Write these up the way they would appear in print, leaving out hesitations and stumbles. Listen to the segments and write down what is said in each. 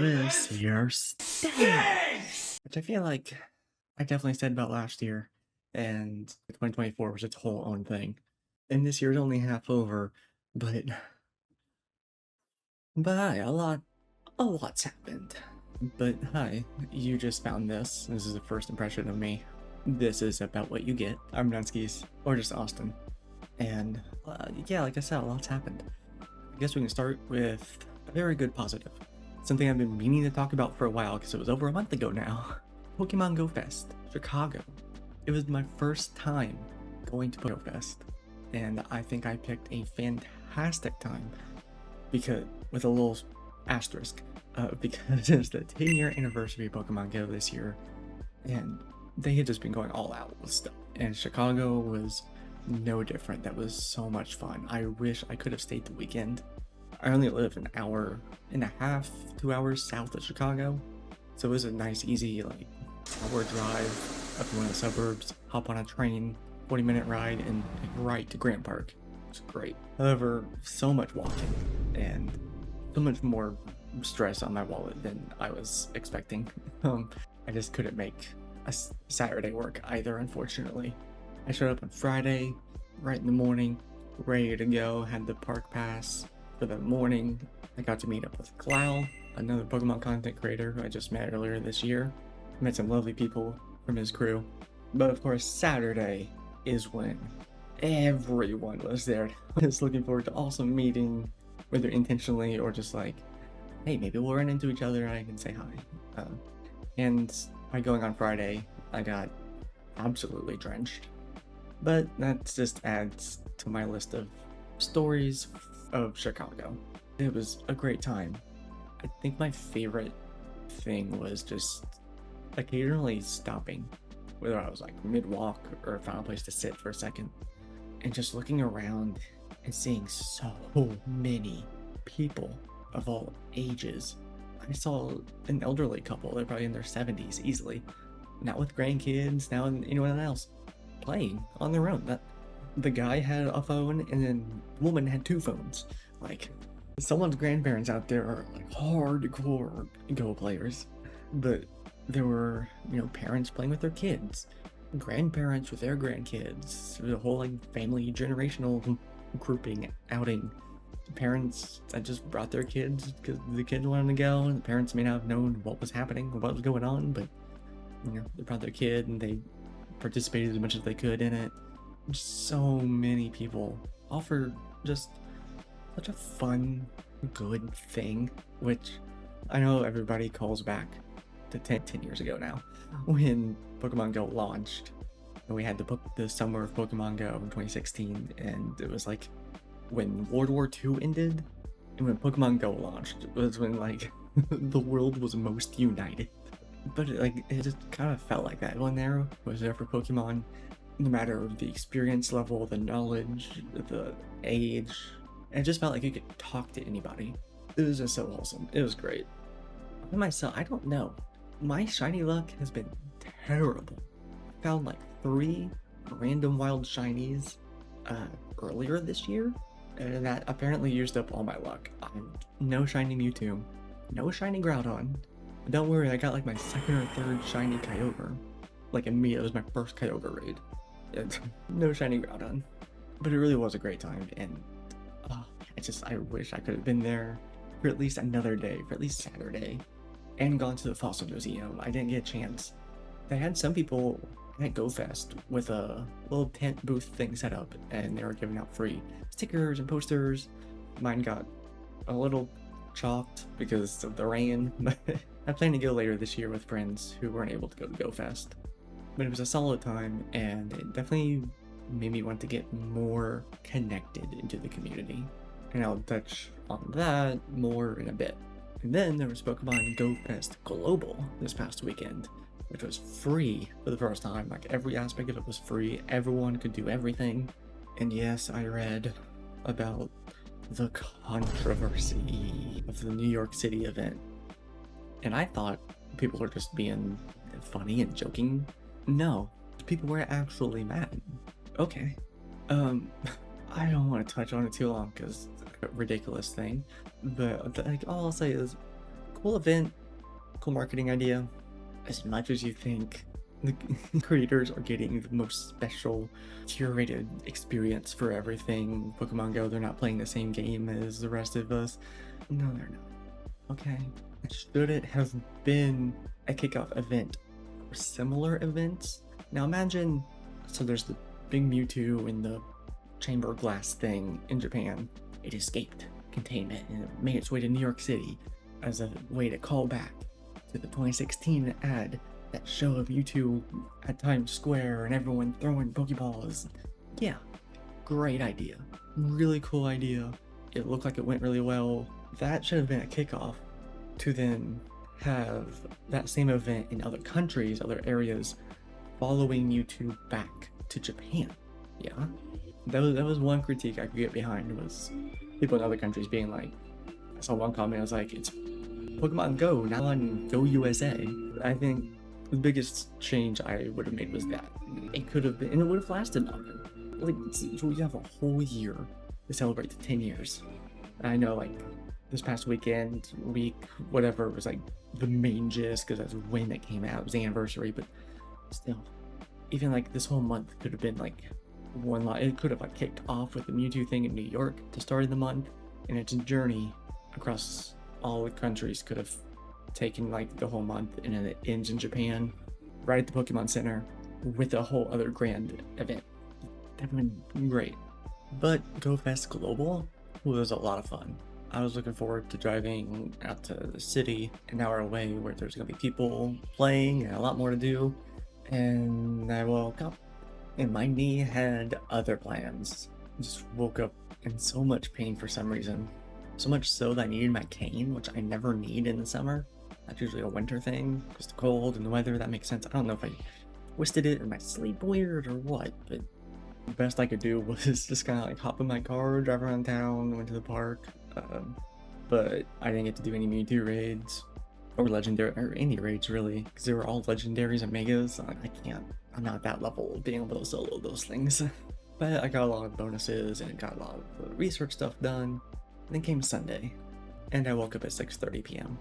this here stinks! Which I feel like I definitely said about last year, and 2024 was its whole own thing. And this year's only half over, but hi, a lot's happened. But hi, you just found this. This is the first impression of me. This is about what you get. I'm Nunskis, or just Austin. And yeah, like I said, a lot's happened. I guess we can start with a very good positive. Something I've been meaning to talk about for a while because it was over a month ago now. Pokemon Go Fest, Chicago. It was my first time going to Go Fest, and I think I picked a fantastic time because, with a little asterisk, because it's the 10-year anniversary of Pokemon Go this year, and they had just been going all out with stuff, and Chicago was no different. That was so much fun. I wish I could have stayed the weekend. I only live an hour and a half, 2 hours south of Chicago, so it was a nice, easy, like, hour drive up to one of the suburbs, hop on a train, 40-minute ride, and right to Grant Park. It's great. However, so much walking, and so much more stress on my wallet than I was expecting. I just couldn't make a Saturday work either, unfortunately. I showed up on Friday, right in the morning, ready to go, had the park pass for the morning. I got to meet up with Glau, another Pokemon content creator who I just met earlier this year. Met some lovely people from his crew. But of course, Saturday is when everyone was there. I was looking forward to awesome meeting, whether intentionally or just like, hey, maybe we'll run into each other and I can say hi. And by going on Friday, I got absolutely drenched. But that just adds to my list of stories of Chicago. It was a great time. I think my favorite thing was just occasionally stopping, whether I was like mid-walk or found a place to sit for a second, and just looking around and seeing so many people of all ages. I saw an elderly couple, they're probably in their 70s easily, not with grandkids, now anyone else, playing on their own. The guy had a phone and then the woman had 2 phones. Like, someone's grandparents out there are like hardcore Go players, but there were, parents playing with their kids, grandparents with their grandkids, the whole like family generational grouping outing. Parents that just brought their kids because the kids wanted to go, and the parents may not have known what was happening or what was going on, but they brought their kid and they participated as much as they could in it. Just so many people offer just such a fun, good thing, which I know everybody calls back to 10 years ago now, when Pokemon Go launched, and we had the summer of Pokemon Go in 2016, and it was like when World War II ended, and when Pokemon Go launched, was when like the world was most united. But it just kind of felt like that. Everyone there was there for Pokemon, no matter the experience level, the knowledge, the age. And it just felt like you could talk to anybody. It was just so awesome. It was great. Myself, I don't know. My shiny luck has been terrible. I found like 3 random wild shinies earlier this year, and that apparently used up all my luck. No shiny Mewtwo, no shiny Groudon. Don't worry, I got like my 2nd or 3rd shiny Kyogre. Like immediately, it was my first Kyogre raid. No shiny Groudon. But it really was a great time, and I wish I could have been there for at least another day, for at least Saturday, and gone to the Fossil Museum. I didn't get a chance. They had some people at GoFest with a little tent booth thing set up, and they were giving out free stickers and posters. Mine got a little chalked because of the rain, but I plan to go later this year with friends who weren't able to go to GoFest. But it was a solid time, and it definitely made me want to get more connected into the community. And I'll touch on that more in a bit. And then there was Pokemon Go Fest Global this past weekend, which was free for the first time. Like, every aspect of it was free. Everyone could do everything. And yes, I read about the controversy of the New York City event. And I thought people were just being funny and joking. No, people were actually mad. Okay. I don't want to touch on it too long because it's a ridiculous thing. But like, all I'll say is cool event, cool marketing idea. As much as you think the creators are getting the most special, curated experience for everything Pokemon Go, they're not playing the same game as the rest of us. No, they're not. Okay. Should it have been a kickoff event or similar events? Now imagine, so there's the big Mewtwo in the chamber glass thing in Japan. It escaped containment and it made its way to New York City as a way to call back to the 2016 ad, that show of Mewtwo at Times Square and everyone throwing Pokeballs. Yeah, great idea. Really cool idea. It looked like it went really well. That should have been a kickoff to then have that same event in other countries, other areas, following Mewtwo back to Japan. Yeah, that was one critique I could get behind, was people in other countries being like, I saw one comment, I was like, it's Pokemon Go, not on Go USA. I think the biggest change I would have made was that. It could have been, and it would have lasted longer. Like, so we have a whole year to celebrate the 10 years. I know, like, this past weekend, whatever, was like the main gist, because that's when it came out, it was the anniversary, but still, even like this whole month could have been like one lot. It could have like kicked off with the Mewtwo thing in New York to start the month, and its journey across all the countries could have taken like the whole month, and then it ends in Japan, right at the Pokemon Center, with a whole other grand event. That would have been great. But GoFest Global was a lot of fun. I was looking forward to driving out to the city an hour away where there's gonna be people playing and a lot more to do. And I woke up and my knee had other plans. Just woke up in so much pain for some reason. So much so that I needed my cane, which I never need in the summer. That's usually a winter thing, because the cold and the weather, that makes sense. I don't know if I twisted it or my sleep weird or what, but the best I could do was just kind of like hop in my car, drive around town, went to the park. But I didn't get to do any Mewtwo raids or legendary, or any raids really, because they were all legendaries and megas. I'm not that level of being able to solo those things. But I got a lot of bonuses and got a lot of research stuff done. Then came Sunday, and I woke up at 6:30 p.m.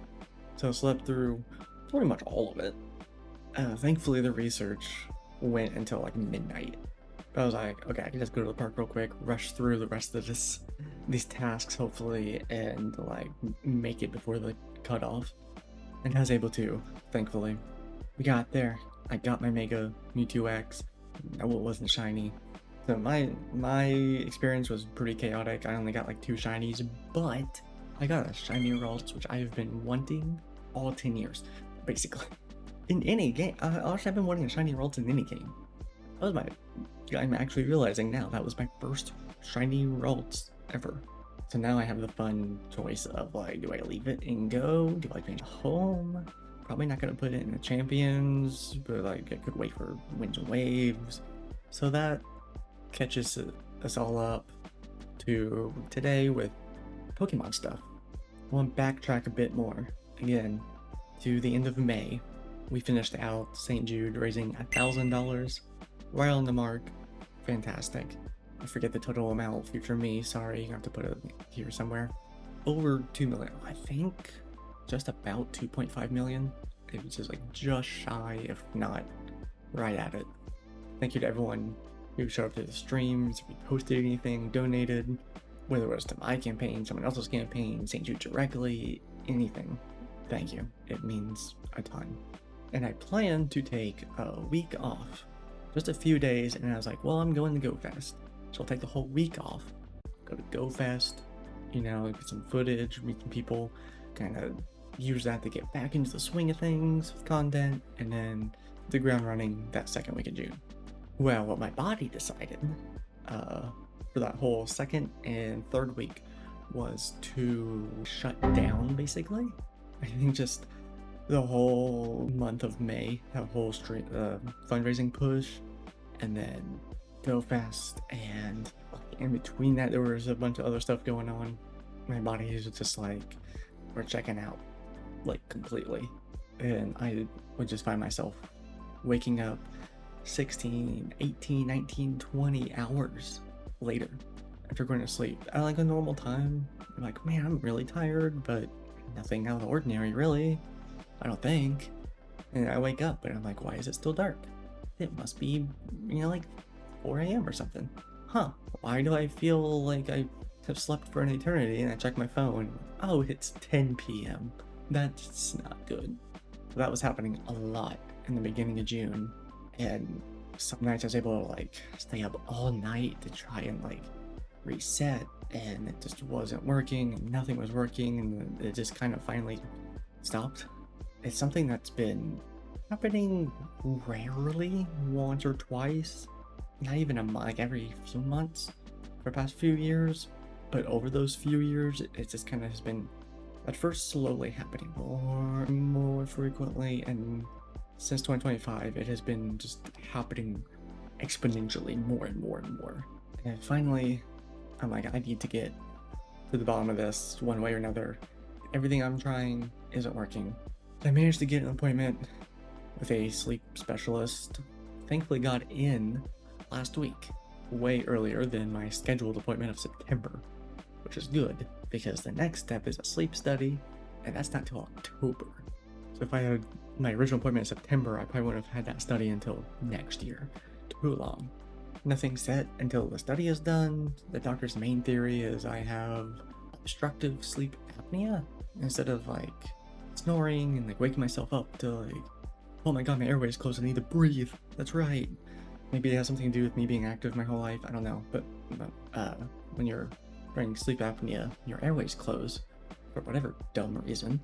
So I slept through pretty much all of it. Thankfully the research went until like midnight. But I was like, okay, I can just go to the park real quick, rush through the rest of these tasks hopefully, and like make it before the cutoff. And I was able to, thankfully. We got there. I got my Mega Mewtwo X. No, it wasn't shiny. So my experience was pretty chaotic. I only got like 2 shinies, but I got a shiny Ralts, which I've been wanting all 10 years, basically. In any game. Honestly, I've been wanting a shiny Ralts in any game. I'm actually realizing now that was my first shiny Ralts ever. So now I have the fun choice of like, do I leave it and go? Do I bring it home? Probably not gonna put it in the champions, but like I could wait for Winds and Waves. So that catches us all up to today with Pokemon stuff. I want to backtrack a bit more. Again, to the end of May, we finished out St. Jude raising $1,000. Right on the mark. Fantastic. I forget the total amount, future me, sorry, you have to put it here somewhere. Over 2 million, I think just about 2.5 million. It was just like just shy, if not right at it. Thank you to everyone who showed up to the streams, reposted anything, donated, whether it was to my campaign, someone else's campaign, St. Jude directly, anything. Thank you. It means a ton. And I plan to take a week off, just a few days, and I was like, well, I'm going to GoFest. So I'll take the whole week off, go to GoFest, you know, get some footage, meet some people, kind of use that to get back into the swing of things with content, and then the ground running that second week of June. Well, what my body decided for that whole second and third week was to shut down, basically. I think just the whole month of May, that whole fundraising push, and then GoFest, and in between that there was a bunch of other stuff going on. My body is just like, we're checking out, like completely. And I would just find myself waking up 16, 18, 19, 20 hours later after going to sleep at like a normal time. I'm like, man, I'm really tired, but nothing out of the ordinary, really. I don't think. And I wake up and I'm like, why is it still dark? It must be, like 4 a.m. or something. Huh, why do I feel like I have slept for an eternity? And I check my phone. Oh, it's 10 p.m. That's not good. So that was happening a lot in the beginning of June. And some nights I was able to like stay up all night to try and like reset, and it just wasn't working, and nothing was working, and it just kind of finally stopped. It's something that's been happening rarely, once or twice, not even like every few months for the past few years, but over those few years it just kind of has been at first slowly happening more and more frequently, and since 2025 it has been just happening exponentially more and more and more. And finally I'm like, I need to get to the bottom of this one way or another. Everything I'm trying isn't working. I managed to get an appointment with a sleep specialist. Thankfully got in last week, way earlier than my scheduled appointment of September, which is good because the next step is a sleep study, and that's not till October. So if I had my original appointment in September, I probably wouldn't have had that study until next year. Too long. Nothing set until the study is done. The doctor's main theory is I have obstructive sleep apnea. Instead of like snoring and like waking myself up to like, oh my god, my airway's closed, I need to breathe. That's right. Maybe it has something to do with me being active my whole life. I don't know. But when you're during sleep apnea, your airways close for whatever dumb reason.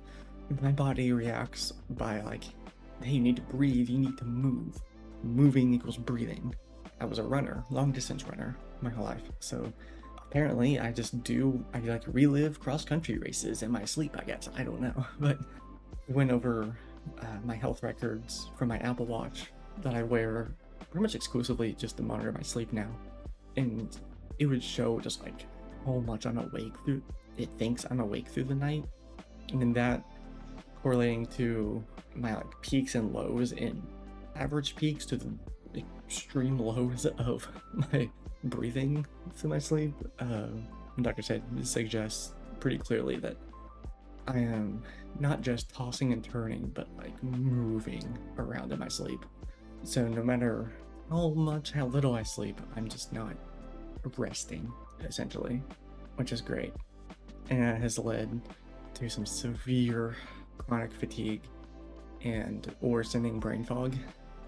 My body reacts by like, hey, you need to breathe, you need to move. Moving equals breathing. I was a runner, long distance runner my whole life. So apparently I like relive cross country races in my sleep, I guess. I don't know. But I went over my health records from my Apple Watch that I wear pretty much exclusively just to monitor my sleep now. And it would show just like how much I'm awake through, it thinks I'm awake through the night. And then that correlating to my like peaks and lows in average peaks to the extreme lows of my breathing through my sleep. The doctor said it suggests pretty clearly that I am not just tossing and turning, but like moving around in my sleep. So no matter how little I sleep, I'm just not resting, essentially, which is great. And it has led to some severe chronic fatigue and worsening brain fog,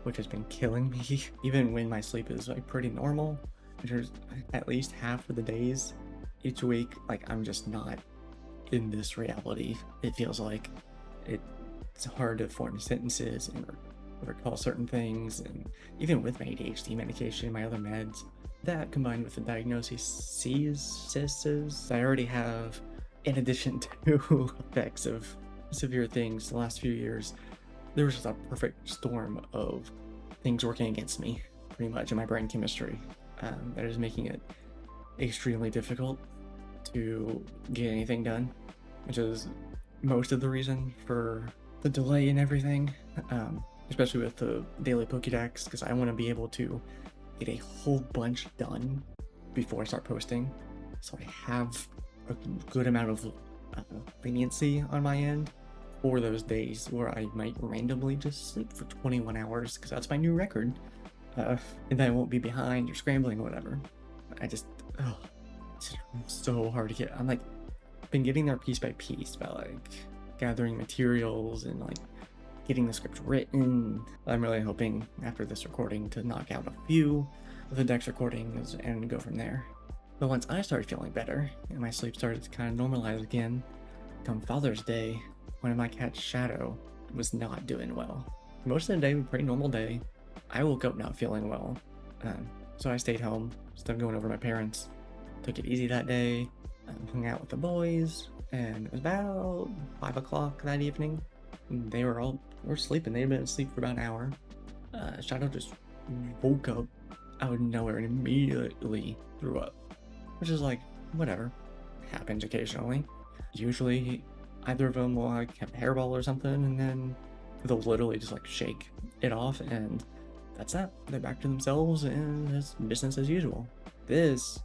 which has been killing me. Even when my sleep is like pretty normal, there's at least half of the days each week, like I'm just not in this reality. It feels like it's hard to form sentences and recall certain things, and even with my ADHD medication, my other meds, that combined with the diagnoses I already have, in addition to effects of severe things the last few years, there was just a perfect storm of things working against me, pretty much, in my brain chemistry, that is making it extremely difficult to get anything done, which is most of the reason for the delay in everything, especially with the daily Pokedex, because I want to be able to get a whole bunch done before I start posting, so I have a good amount of leniency on my end for those days where I might randomly just sleep for 21 hours, because that's my new record, and then I won't be behind or scrambling or whatever. It's so hard to get. I'm like, been getting there piece by piece by like gathering materials and like getting the script written. I'm really hoping after this recording to knock out a few of the Dex recordings and go from there. But once I started feeling better and my sleep started to kind of normalize again, come Father's Day, one of my cats, Shadow, was not doing well. Most of the day was a pretty normal day. I woke up not feeling well, so I stayed home instead of going over to my parents. Took it easy that day, hung out with the boys, and it was about 5 o'clock that evening. They were sleeping. They had been asleep for about an hour. Shadow just woke up out of nowhere and immediately threw up, which is like, whatever, happens occasionally. Usually either of them will like have a hairball or something, and then they'll literally just like shake it off, and that's that. They're back to themselves and it's business as usual. This,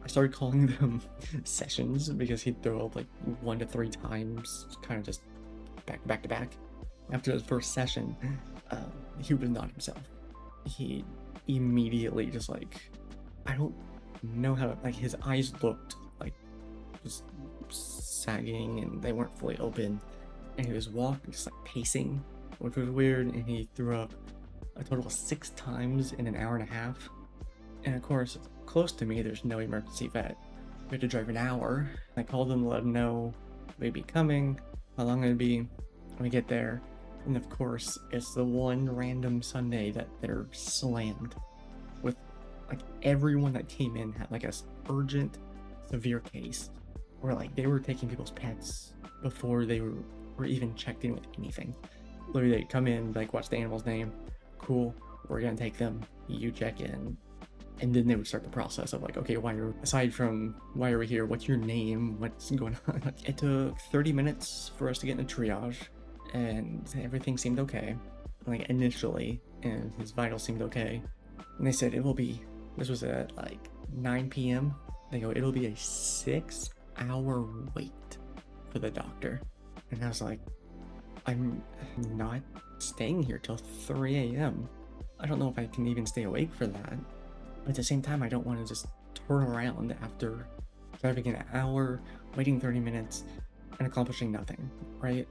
I started calling them sessions because he'd throw up like 1 to 3 times, kind of just back to back. After the first session, he was not himself. He immediately just like, I don't know how to, like, his eyes looked like just sagging and they weren't fully open, and he was walking just like pacing, which was weird, and he threw up a total of 6 times in an hour and a half. And of course, close to me there's no emergency vet. We had to drive an hour. I called them to let them know they'd be coming, how long it'd be when we get there. And of course, it's the one random Sunday that they're slammed with, like, everyone that came in had like a urgent, severe case where like they were taking people's pets before they were even checked in with anything. Literally, they come in, like, watch the animal's name, cool, we're gonna take them, you check in, and then they would start the process of like, okay, aside from why are we here, what's your name, what's going on. It took 30 minutes for us to get into triage, and everything seemed okay, like initially, and his vitals seemed okay. And they said this was at like 9 p.m. They go, it'll be a 6-hour wait for the doctor. And I was like, I'm not staying here till 3 a.m. I don't know if I can even stay awake for that. But at the same time, I don't want to just turn around after driving an hour, waiting 30 minutes, and accomplishing nothing, right?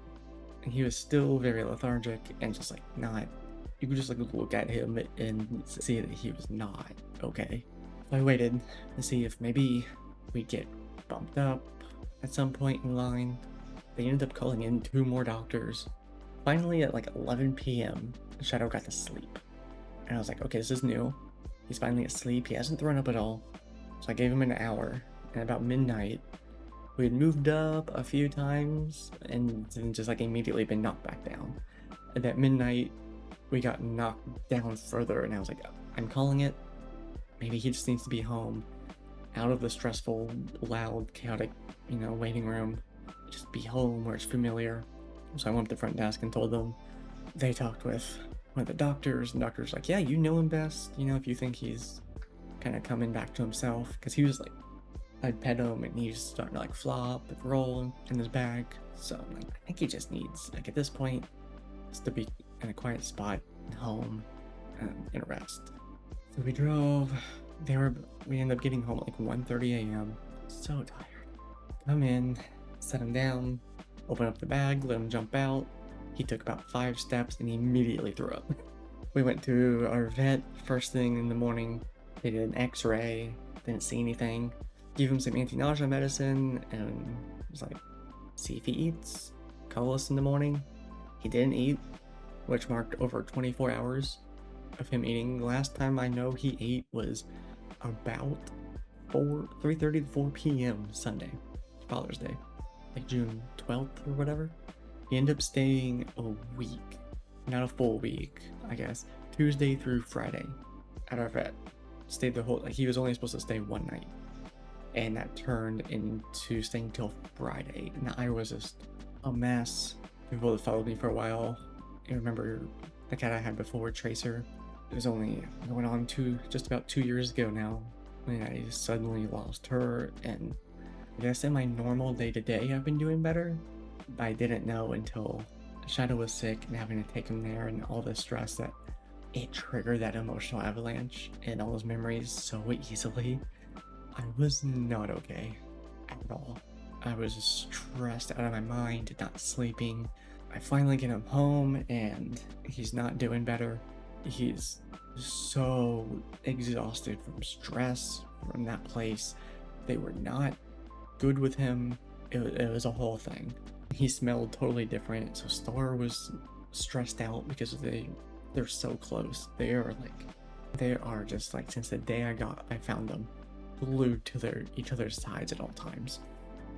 And he was still very lethargic and just like not, you could just like look at him and see that he was not okay. So I waited to see if maybe we'd get bumped up at some point in line. They ended up calling in 2 more doctors. Finally, at like 11 p.m., Shadow got to sleep. And I was like, okay, this is new. He's finally asleep. He hasn't thrown up at all. So I gave him an hour. And about midnight, we had moved up a few times and then just like immediately been knocked back down. And at midnight, we got knocked down further. And I was like, I'm calling it. Maybe he just needs to be home, out of the stressful, loud, chaotic, waiting room. Just be home where it's familiar. So I went up to the front desk and told them. They talked with one of the doctors, and the doctor's like, yeah, you know him best, if you think he's kind of coming back to himself. Because he was like, I'd pet him and he's starting to like flop and roll in his bag. So I'm like, I think he just needs, like, at this point, just to be in a quiet spot at home and rest. So we drove. We ended up getting home at like 1:30 a.m. So tired. Come in, set him down, open up the bag, let him jump out. He took about 5 steps and he immediately threw up. We went to our vet first thing in the morning. They did an x-ray, didn't see anything. Gave him some anti-nausea medicine and was like, see if he eats. Call us in the morning. He didn't eat, which marked over 24 hours of him eating. The last time I know he ate was about 3:30 to 4 p.m. Sunday, Father's Day, like June 12th or whatever. He ended up staying a week, not a full week, I guess, Tuesday through Friday at our vet. Stayed the whole, like, he was only supposed to stay 1 night, and that turned into staying till Friday. And I was just a mess. People that followed me for a while, I remember the cat I had before, Tracer. It was only going on just about 2 years ago now when I suddenly lost her. And I guess in my normal day-to-day I've been doing better. I didn't know until Shadow was sick and having to take him there and all the stress that it triggered that emotional avalanche and all those memories so easily. I was not okay at all. I was stressed out of my mind, not sleeping. I finally get him home and he's not doing better. He's so exhausted from stress from that place. They were not good with him. It was a whole thing. He smelled totally different. So Star was stressed out because they're so close. They are just like, since the day I found them, glued to each other's sides at all times.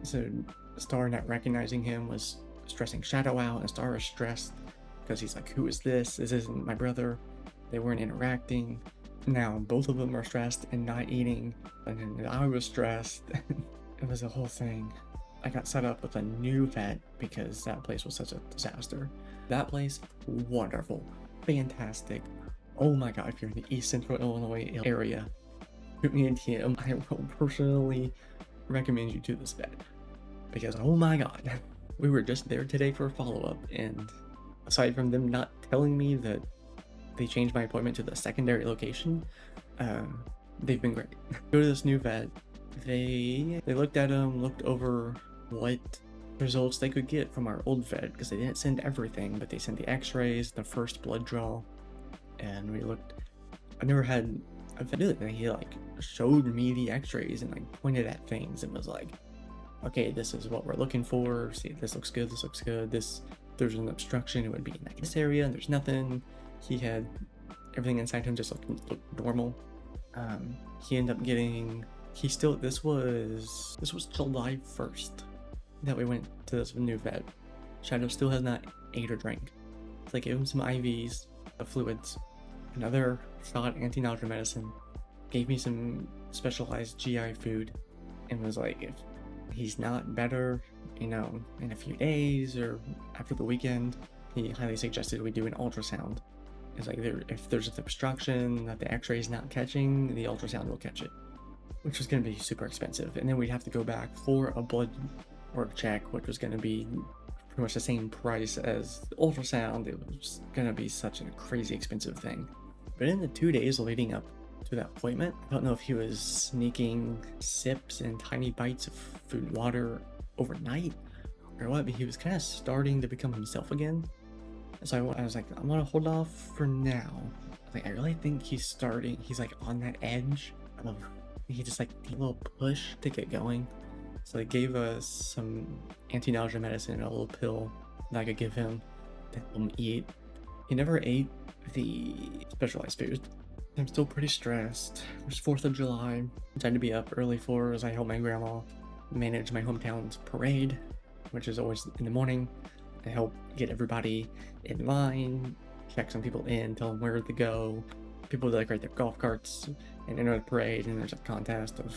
So Star not recognizing him was stressing Shadow out, and Star was stressed because he's like, who is this? This isn't my brother. They weren't interacting. Now both of them are stressed and not eating, and then I was stressed. It was a whole thing. I got set up with a new vet because that place was such a disaster. That place, wonderful, fantastic, Oh my god, if you're in the East Central Illinois area, shoot me a DM. I will personally recommend you to this vet. Because oh my god, we were just there today for a follow-up, and aside from them not telling me that they changed my appointment to the secondary location, they've been great. Go to this new vet. They looked at him, looked over what results they could get from our old vet, because they didn't send everything, but they sent the x-rays, the first blood draw, and we looked. I never had a vet do it, and he like showed me the x-rays and like pointed at things and was like, okay, this is what we're looking for. See, this looks good, this looks good. There's an obstruction, it would be in this area, and there's nothing. He had everything inside him just looked normal. He ended up getting, this was July 1st that we went to this new vet. Shadow still has not ate or drank. So they gave him some IVs of fluids, another shot anti-nausea medicine, gave me some specialized GI food, and was like, if he's not better, you know, in a few days or after the weekend, he highly suggested we do an ultrasound. It's like, if there's an obstruction that the x-ray is not catching, the ultrasound will catch it, which was going to be super expensive. And then we'd have to go back for a blood work check, which was going to be pretty much the same price as the ultrasound. It was going to be such a crazy expensive thing. But in the 2 days leading up to that appointment, I don't know if he was sneaking sips and tiny bites of food and water overnight or what, but he was kind of starting to become himself again. So I was like, I'm gonna hold off for now. Like, I really think he's like on that edge of, he just like a little push to get going. So they gave us some anti-nausea medicine and a little pill that I could give him to help him eat. He never ate the specialized food. I'm still pretty stressed. It's 4th of July. I'm trying to be up early for as I help my grandma manage my hometown's parade, which is always in the morning. I help get everybody in line, check some people in, tell them where to go. People decorate their golf carts and enter the parade, and there's a contest of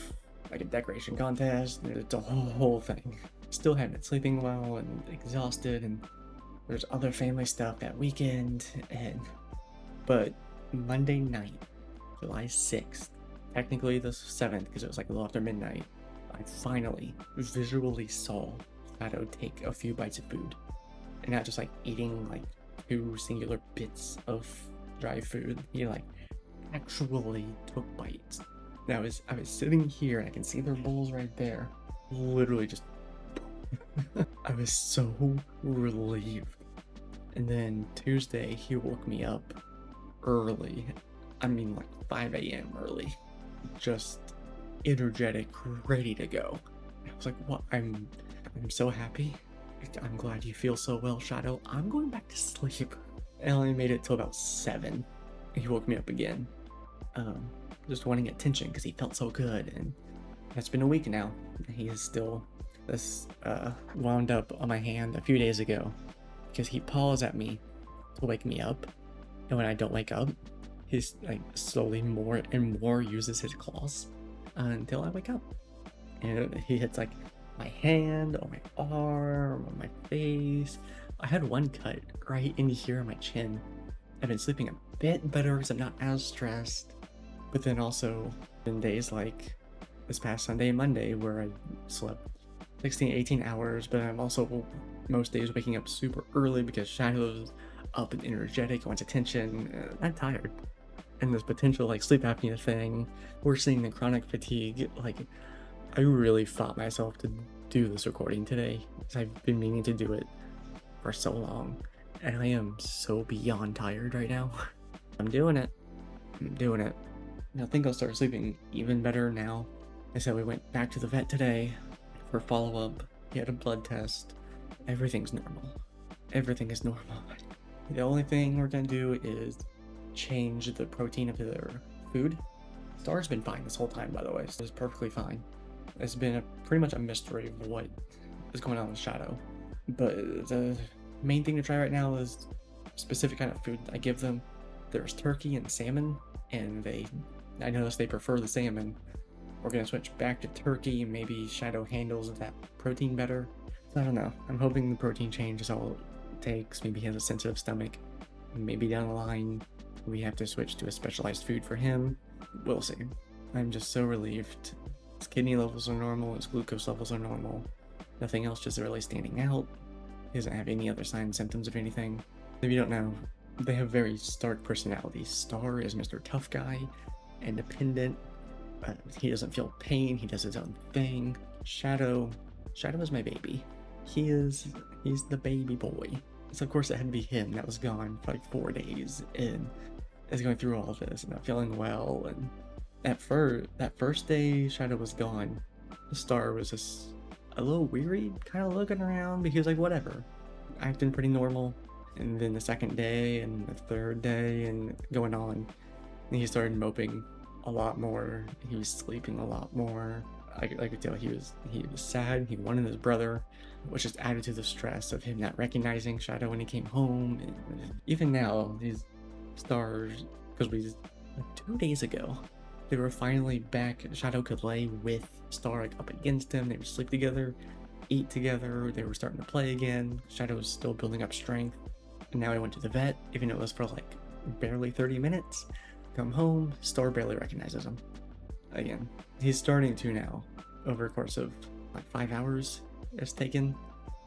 like a decoration contest. It's a whole thing. Still haven't been sleeping well and exhausted, and there's other family stuff that weekend. But Monday night, July 6th, technically the 7th because it was like a little after midnight, I finally visually saw Shadow take a few bites of food. And not just like eating like 2 singular bits of dry food. He like actually took bites. Now I was sitting here and I can see their bowls right there. Literally just I was so relieved. And then Tuesday he woke me up early. I mean like 5 a.m. early. Just energetic, ready to go. I was like, what? I'm so happy. I'm glad you feel so well, Shadow. I'm going back to sleep. I only made it till about 7. He woke me up again. Just wanting attention because he felt so good, and it's been a week now. He is still wound up on my hand a few days ago because he paws at me to wake me up, and when I don't wake up, he's like slowly more and more uses his claws until I wake up, and he hits like my hand, on my arm, on my face. I had one cut right in here on my chin. I've been sleeping a bit better because I'm not as stressed. But then also been days like this past Sunday and Monday where I slept 16, 18 hours, but I'm also most days waking up super early because Shadow's up and energetic, wants attention. I'm tired. And this potential like sleep apnea thing, we're seeing the chronic fatigue. Like, I really fought myself to do this recording today because I've been meaning to do it for so long, and I am so beyond tired right now. I'm doing it. And I think I'll start sleeping even better now. I said we went back to the vet today for follow-up. He had a blood test. Everything's normal. Everything is normal. The only thing we're gonna do is change the protein of their food. Star's been fine this whole time, by the way. So it's perfectly fine. It's been pretty much a mystery of what is going on with Shadow. But the main thing to try right now is specific kind of food I give them. There's turkey and salmon, and I noticed they prefer the salmon. We're gonna switch back to turkey, and maybe Shadow handles that protein better. So I don't know. I'm hoping the protein change is all it takes. Maybe he has a sensitive stomach. Maybe down the line we have to switch to a specialized food for him. We'll see. I'm just so relieved. His kidney levels are normal, his glucose levels are normal. Nothing else just really standing out. He doesn't have any other signs, symptoms of anything. If you don't know, they have very stark personalities. Star is Mr. Tough Guy, independent. He doesn't feel pain, he does his own thing. Shadow is my baby. He's the baby boy. So of course it had to be him that was gone for like 4 days and is going through all of this and not feeling well. And that first day Shadow was gone, the Star was just a little weary, kind of looking around, but he was like, whatever, acting pretty normal. And then the second day and the third day and going on, and he started moping a lot more. He was sleeping a lot more. I could tell he was sad. He wanted his brother, which just added to the stress of him not recognizing Shadow when he came home. And even now, these Stars, because like 2 days ago, they were finally back. Shadow could lay with Star like up against him. They would sleep together, eat together. They were starting to play again. Shadow was still building up strength. And now he went to the vet, even though it was for like barely 30 minutes. Come home, Star barely recognizes him. Again, he's starting to now, over a course of like 5 hours it's taken.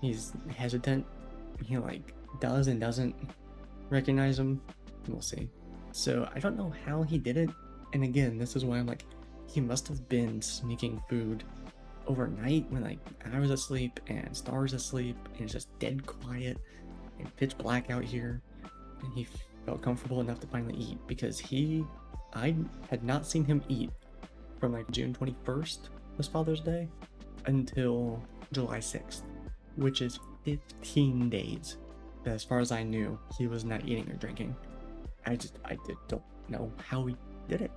He's hesitant. He like does and doesn't recognize him. We'll see. So I don't know how he did it. And again, this is why I'm like, he must have been sneaking food overnight when like I was asleep and Star was asleep and it's just dead quiet and pitch black out here. And he felt comfortable enough to finally eat, because I had not seen him eat from like June 21st, was Father's Day, until July 6th, which is 15 days. But as far as I knew, he was not eating or drinking. I don't know how he did it.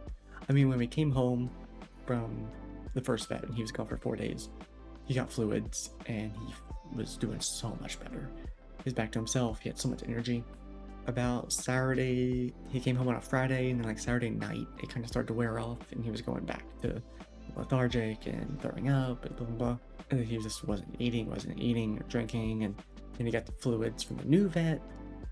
I mean, when we came home from the first vet and he was gone for 4 days, he got fluids and he was doing so much better. He was back to himself. He had so much energy. About Saturday, he came home on a Friday, and then like Saturday night, it kind of started to wear off and he was going back to lethargic and throwing up and blah, blah, blah. And then he just wasn't eating or drinking. And then he got the fluids from the new vet,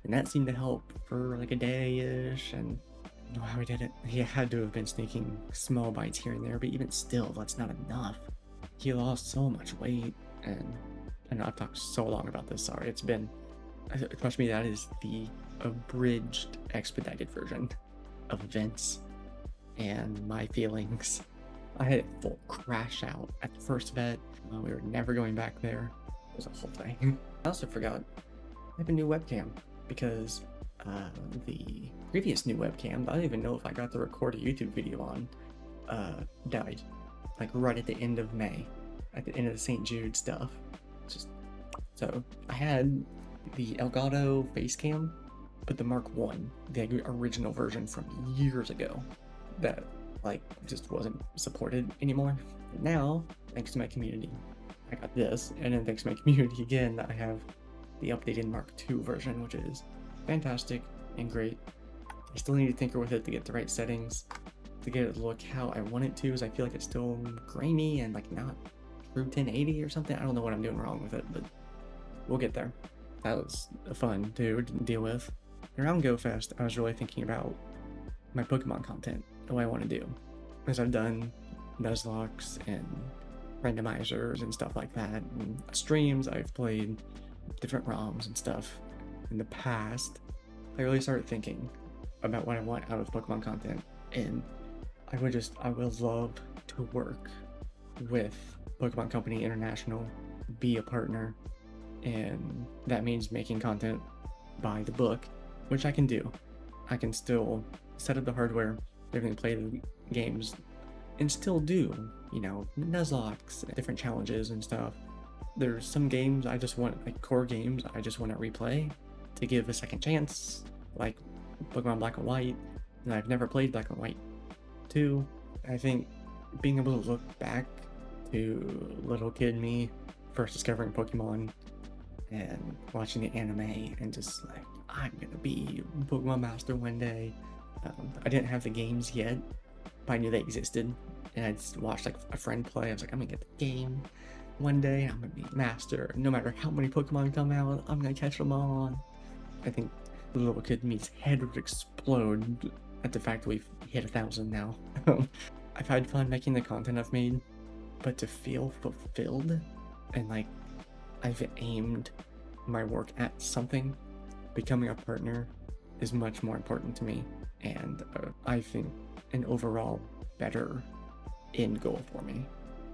and that seemed to help for like a day-ish. And I don't know how he did it. He had to have been sneaking small bites here and there, but even still, that's not enough. He lost so much weight, and I know I've talked so long about this, sorry. Trust me, that is the abridged, expedited version of events and my feelings. I had a full crash out at the first vet. We were never going back there. It was a whole thing. I also forgot I have a new webcam, because the previous new webcam that I don't even know if I got to record a YouTube video on died, like right at the end of May, at the end of the St. Jude stuff. So I had the Elgato face cam, but the Mark 1, the original version from years ago, that like just wasn't supported anymore. And now, thanks to my community, I got this, and then thanks to my community again, I have the updated Mark 2 version, which is fantastic and great. I still need to tinker with it to get the right settings, to get it to look how I want it to, as I feel like it's still grainy and like not true 1080 or something. I don't know what I'm doing wrong with it, but we'll get there. That was fun to deal with. Around GoFest, I was really thinking about my Pokemon content, what I want to do. As I've done Nuzlocke and randomizers and stuff like that, and streams, I've played different ROMs and stuff in the past. I really started thinking about what I want out of Pokemon content, and I would love to work with Pokemon Company International, be a partner, and that means making content by the book, which I can do. I can still set up the hardware, everything, play the games, and still do, Nuzlocke, different challenges and stuff. There's some games I just want, like core games, I just want to replay to give a second chance, like Pokemon Black and White, and I've never played Black and White 2. I think being able to look back to little kid me first discovering Pokemon and watching the anime and just like, I'm gonna be Pokemon Master one day. I didn't have the games yet, but I knew they existed, and I just watched like a friend play. I was like, I'm gonna get the game one day, I'm gonna be Master. No matter how many Pokemon come out, I'm gonna catch them all. I think the little kid in me's head would explode at the fact that we've hit 1,000 now. I've had fun making the content I've made, but to feel fulfilled and like I've aimed my work at something, becoming a partner is much more important to me, and I think an overall better end goal for me.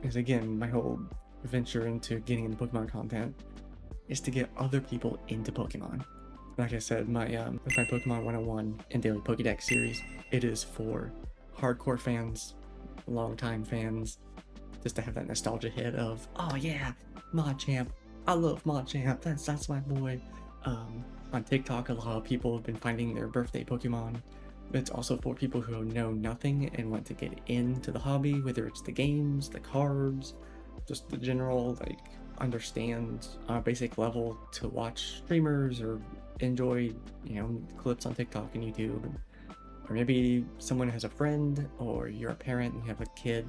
Because again, my whole venture into getting into Pokemon content is to get other people into Pokemon. Like I said, with my Pokemon 101 and Daily Pokedex series, it is for hardcore fans, longtime fans, just to have that nostalgia hit of, oh yeah, Machamp, I love Machamp, that's my boy. On TikTok, a lot of people have been finding their birthday Pokemon. But it's also for people who know nothing and want to get into the hobby, whether it's the games, the cards, just the general, like, understand on a basic level to watch streamers or enjoy, clips on TikTok and YouTube. Or maybe someone has a friend, or you're a parent and you have a kid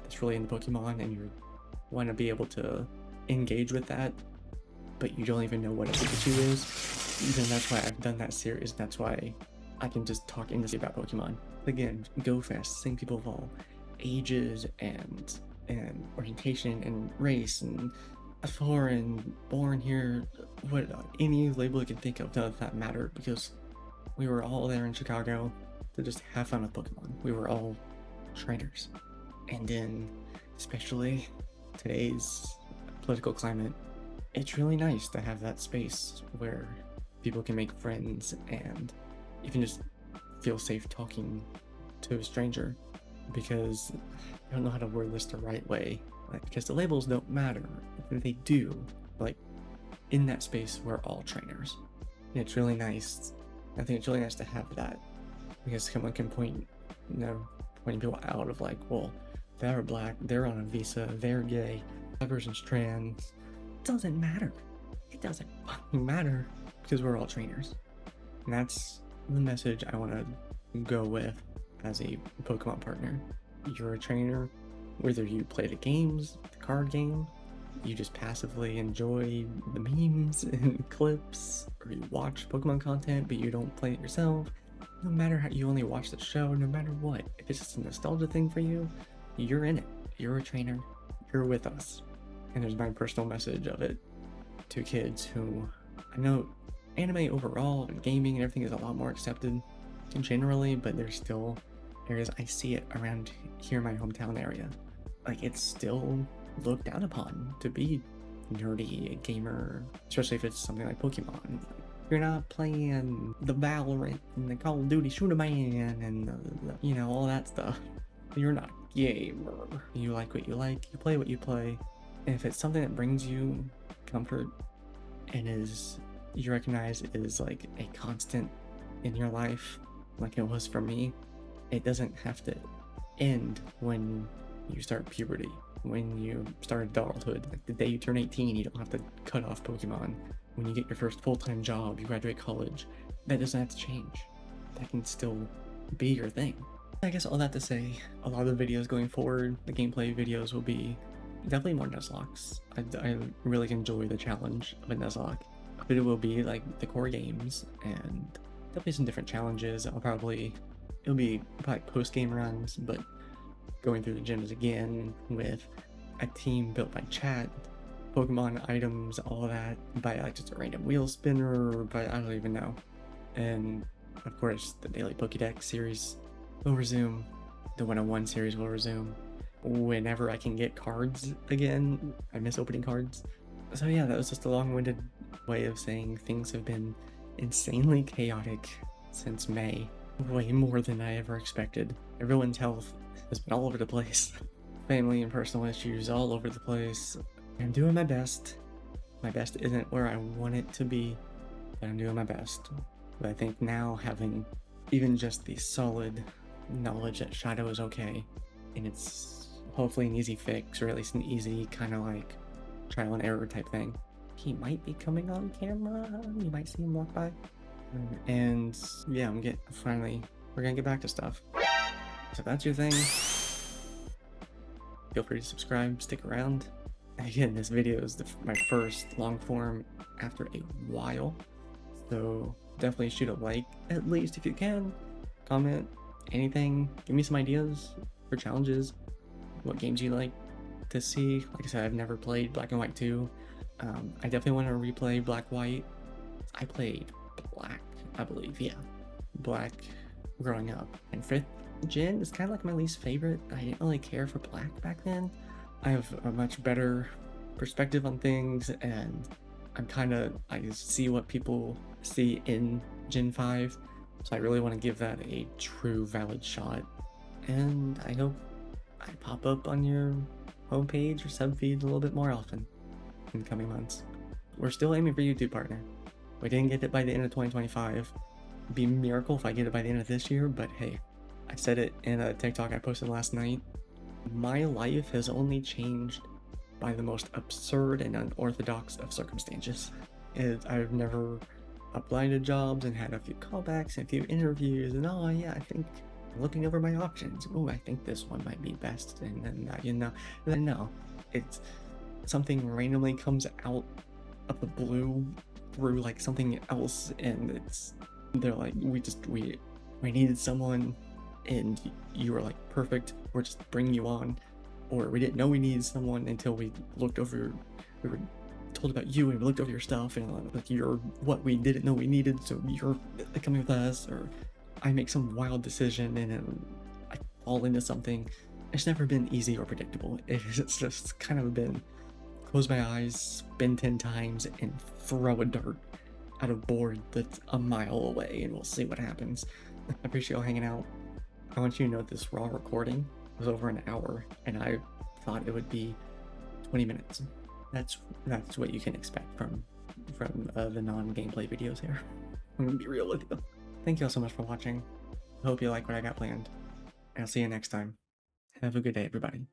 that's really into Pokemon and you want to be able to engage with that, but you don't even know what a Pikachu is. Then that's why I've done that series. That's why I can just talk endlessly about Pokemon. Again, Go Fest, same people of all ages and orientation and race and foreign, born here, what any label you can think of does not matter, because we were all there in Chicago to just have fun with Pokemon. We were all trainers. And in especially today's political climate, it's really nice to have that space where people can make friends and even just feel safe talking to a stranger, because I don't know how to word this the right way, because the labels don't matter. If they do, in that space, we're all trainers. And it's really nice. I think it's really nice to have that, because someone can pointing people out of well, they're black, they're on a visa, they're gay, that person's trans. It doesn't matter. It doesn't fucking matter, because we're all trainers. And that's the message I want to go with as a Pokemon partner. You're a trainer, whether you play the games, the card game, you just passively enjoy the memes and clips, or you watch Pokemon content but you don't play it yourself. No matter how you only watch the show, no matter what, if it's just a nostalgia thing for you, you're in it. You're a trainer. You're with us. And there's my personal message of it to kids who, I know anime overall and gaming and everything is a lot more accepted generally, but there's still areas I see it around here in my hometown area. It's still looked down upon to be nerdy, a gamer, especially if it's something like Pokemon. You're not playing the Valorant and the Call of Duty Shooter Man and all that stuff. You're not a gamer. You like what you like, you play what you play. And if it's something that brings you comfort and you recognize is a constant in your life, like it was for me, it doesn't have to end when you start puberty, when you start adulthood. The day you turn 18, you don't have to cut off Pokemon. When you get your first full-time job, you graduate college, that doesn't have to change. That can still be your thing. I guess all that to say, a lot of the videos going forward, the gameplay videos, will be definitely more Nuzlocks. I really enjoy the challenge of a Nuzlocke, but it will be the core games and definitely some different challenges. It'll probably post-game runs, but going through the gyms again with a team built by chat, Pokemon items, all of that, by just a random wheel spinner, or by I don't even know. And of course, the Daily Pokedex series will resume. The 101 series will resume whenever I can get cards again. I miss opening cards. So yeah, that was just a long-winded way of saying things have been insanely chaotic since May. Way more than I ever expected. Everyone's health has been all over the place. Family and personal issues all over the place. I'm doing my best. My best isn't where I want it to be, but I'm doing my best. But I think now, having even just the solid knowledge that Shadow is okay, and it's hopefully an easy fix, or at least an easy kind of trial and error type thing. He might be coming on camera. You might see him walk by. And yeah, we're gonna get back to stuff. So if that's your thing, feel free to subscribe, stick around. Again, this video is my first long form after a while, so definitely shoot a like, at least if you can. Comment, anything. Give me some ideas for challenges, what games you like to see. Like I said, I've never played Black and White 2. I definitely want to replay Black White. I played Black, I believe, yeah. Black growing up. And 5th gen is kind of like my least favorite. I didn't really care for Black back then. I have a much better perspective on things, and I see what people see in Gen 5, so I really want to give that a true valid shot. And I hope I pop up on your homepage or subfeed a little bit more often in the coming months. We're still aiming for YouTube partner. We didn't get it by the end of 2025. It'd be a miracle if I get it by the end of this year, but hey, I said it in a TikTok I posted last night. My life has only changed by the most absurd and unorthodox of circumstances. I've never applied to jobs and had a few callbacks and a few interviews, and oh yeah, I think looking over my options. Oh, I think this one might be best, and then no, it's something randomly comes out of the blue through like something else, and they're like, we needed someone, and you were like perfect. We're just bringing you on. Or we didn't know we needed someone until we were told about you and we looked over your stuff, and like you're what we didn't know we needed, so you're coming with us. Or I make some wild decision and I fall into something. It's never been easy or predictable. It's just kind of been close my eyes, spin 10 times, and throw a dart at a board that's a mile away, and we'll see what happens. I appreciate y'all hanging out. I want you to know this raw recording was over an hour, and I thought it would be 20 minutes. That's what you can expect from the non-gameplay videos here. I'm gonna be real with you. Thank you all so much for watching. I hope you like what I got planned, and I'll see you next time. Have a good day, everybody.